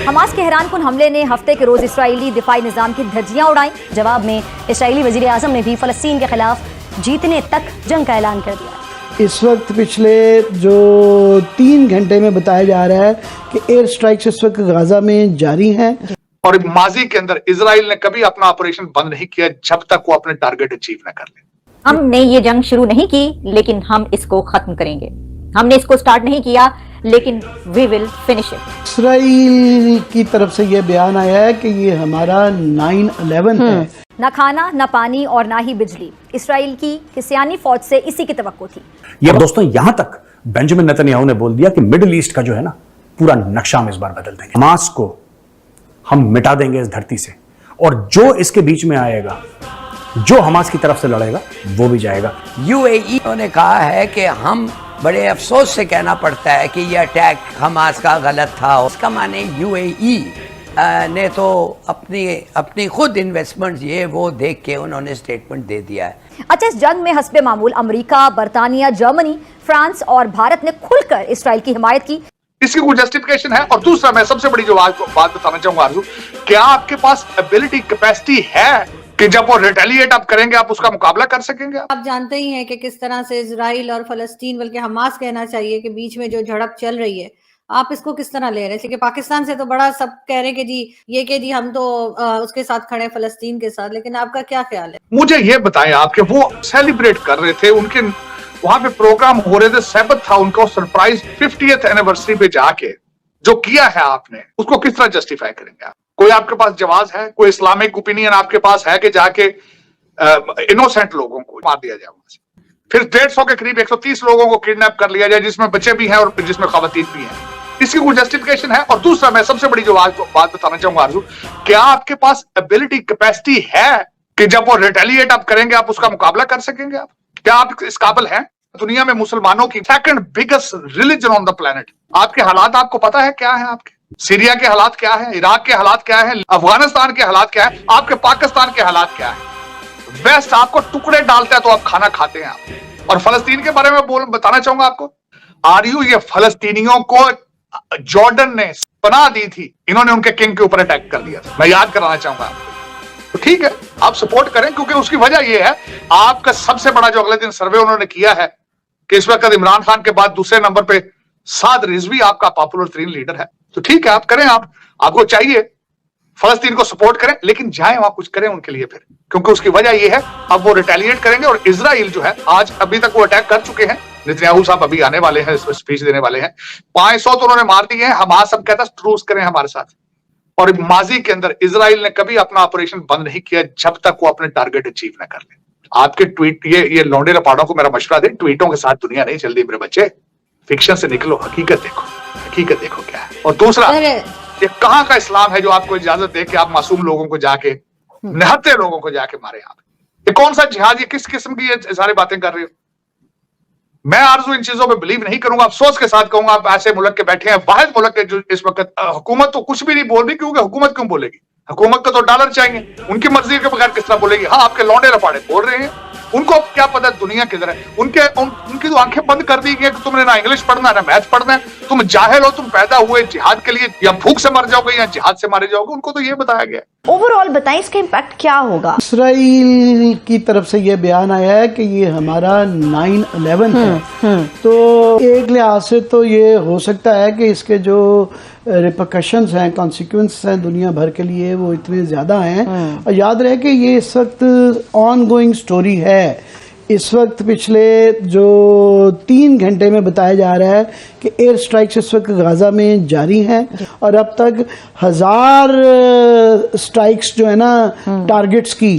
Hamas के हैरानकुन हमले ने हफ्ते के रोज इसराइली दिफाई निजाम की धज्जियां उड़ाई। जवाब में इसराइली वजीर आजम ने भी फलस्तीन के खिलाफ जीतने तक जंग का ऐलान कर दिया। इस वक्त पिछले जो 3 घंटे में बताया जा रहा है कि एयर स्ट्राइक्स इस वक्त गाजा में जारी हैं। और माजी के अंदर इजराइल ने कभी अपना ऑपरेशन बंद नहीं किया जब तक वो अपने टारगेट अचीव न कर ले। हमने ये जंग शुरू नहीं की, लेकिन हम इसको खत्म करेंगे। हमने इसको स्टार्ट नहीं किया, लेकिन we will finish it. Israel की तरफ से यह बयान आया है कि ये हमारा 9/11 है। न खाना, न पानी और ना ही बिजली। इसराइल की किसियानी फौज से इसी की तवक्को थी। ये दोस्तों यहां तक बेंजामिन नेतन्याहू ने बोल दिया कि मिडिल ईस्ट का जो है ना पूरा नक्शा हम इस बार बदल देंगे। हमास को हम मिटा देंगे इस धरती से, और जो इसके बीच में आएगा, जो हमास की तरफ से लड़ेगा, वो भी जाएगा। यूएई ने कहा है कि हम बड़े अफसोस से कहना पड़ता है कि यह अटैक हमास का गलत था। उसका माने यूएई ने तो अपनी खुद इन्वेस्टमेंट ये वो देख के उन्होंने स्टेटमेंट दे दिया है। अच्छा, इस जंग में हस्बे मामूल अमेरिका, बरतानिया, जर्मनी, फ्रांस और भारत ने खुलकर इसराइल की हिमायत की। इसकी कोई जस्टिफिकेशन है? और दूसरा, मैं सबसे बड़ी जो बात बताना चाहूंगा आरज़ू, क्या आपके पास एबिलिटी, कैपेसिटी है कि जब वो रिटेलिएट आप करेंगे आप उसका मुकाबला कर सकेंगे? आप जानते ही हैं कि किस तरह से इजराइल और फलस्तीन, बल्कि हमास कहना चाहिए, कि बीच में जो झड़प चल रही है, आप इसको किस तरह ले रहे हैं? क्योंकि पाकिस्तान से तो बड़ा सब कह रहे हैं कि जी हम तो उसके साथ खड़े हैं, फलस्तीन के साथ, लेकिन आपका क्या ख्याल है? मुझे ये बताएं आपके वो सेलिब्रेट कर रहे थे, उनके वहां पे प्रोग्राम हो रहे थे, सबत था उनको, सरप्राइज 50th एनिवर्सरी पे जाके जो किया है आपने, उसको किस तरह जस्टिफाई करेंगे आप? कोई आपके पास जवाब है? कोई इस्लामिक ओपिनियन आपके पास है कि जाके इनोसेंट लोगों को मार दिया जाए वहां से, फिर 150 के करीब 130 लोगों को किडनैप कर लिया जाए, जिसमें बच्चे भी हैं और जिसमें खवातीन भी हैं? इसकी कोई जस्टिफिकेशन है? और दूसरा, मैं सबसे बड़ी जो बात बताना चाहूंगा आरज़ू, क्या आपके पास एबिलिटी, कैपेसिटी है कि जब वो रिटेलिएट आप करेंगे आप उसका मुकाबला कर सकेंगे? आप क्या आप इस काबिल हैं? दुनिया में मुसलमानों की second biggest religion on the planet, आपके हालात आपको पता है क्या है? आपके सीरिया के हालात क्या है? इराक के हालात क्या है? अफगानिस्तान के हालात क्या है? आपके पाकिस्तान के हालात क्या है? वेस्ट आपको टुकड़े डालता है तो आप खाना खाते हैं आप। और फलस्तीन के बारे में बताना चाहूंगा आपको, ये फलस्तीनियों को जॉर्डन ने बना दी थी, इन्होंने उनके किंग के ऊपर अटैक कर दिया था। मैं याद कराना चाहूंगा आपको। तो ठीक है, आप सपोर्ट करें, क्योंकि उसकी वजह यह है, आपका सबसे बड़ा जो अगले दिन सर्वे उन्होंने किया है कि इस वक्त इमरान खान के बाद दूसरे नंबर पे साद रिजवी आपका पॉपुलर तरीन लीडर है। तो ठीक है, आप करें, आपको चाहिए फलस्तीन को सपोर्ट करें, लेकिन जाएं वहां कुछ करें उनके लिए फिर, क्योंकि उसकी वजह यह है अब वो रिटेलिएट करेंगे। और इजराइल जो है, आज अभी तक वो अटैक कर चुके हैं, नेतन्याहू साहब अभी आने वाले हैं, स्पीच देने वाले हैं, 500 तो उन्होंने मार दिए हैं। हमास सब कहता है ट्रूस करें हमारे साथ। और माजी के अंदर इजराइल ने कभी अपना ऑपरेशन बंद नहीं किया जब तक वो अपने टारगेट अचीव न कर ले। आपके ट्वीट, ये लौंडे रपाड़ों को मेरा मशवरा दे, ट्वीटों के साथ दुनिया नहीं चलती मेरे बच्चे, फिक्शन से निकलो, हकीकत देखो क्या है। और दूसरा, ये कहां का इस्लाम है जो आपको इजाजत दे कि आप मासूम लोगों को जाके, निहत्थे लोगों को जाके मारे? आप ये कौन सा जिहाद, ये किस किस्म की ये सारी बातें कर रहे हो? मैं आरज़ू इन चीजों पे बिलीव नहीं करूंगा। अफसोस के साथ कहूंगा, आप ऐसे मुल्क के बैठे हैं, वाहिद मुल्क के जो इस वक्त हुकूमत तो कुछ भी नहीं बोल रही, क्योंकि हुकूमत क्यों बोलेगी? हुकूमत को तो डॉलर चाहिए, उनकी मर्जी के बगैर किस तरह बोलेगी? हाँ, आपके लौंडे रपाड़े बोल रहे हैं, उनको क्या पता दुनिया किधर है? उनकी तो आंखें बंद कर दी गई कि तुमने ना इंग्लिश पढ़ना ना मैथ पढ़ना है, तुम जाहिल हो, तुम पैदा हुए जिहाद के लिए, या भूख से मर जाओगे या जिहाद से मारे जाओगे। उनको तो ये बताया गया। ओवरऑल बताएं इसका इम्पैक्ट क्या होगा? इसराइल की तरफ से यह बयान आया है कि ये हमारा 9/11 है। तो एक लिहाज से तो ये हो सकता है कि इसके जो रिपरकशंस हैं, कॉन्सिक्वेंस हैं दुनिया भर के लिए, वो इतने ज्यादा हैं। और याद रहे कि ये इस वक्त ऑन गोइंग स्टोरी है। इस वक्त पिछले जो 3 घंटे में बताया जा रहा है कि एयर स्ट्राइक्स इस वक्त गाजा में जारी हैं, और अब तक 1000 स्ट्राइक्स जो है ना टारगेट्स की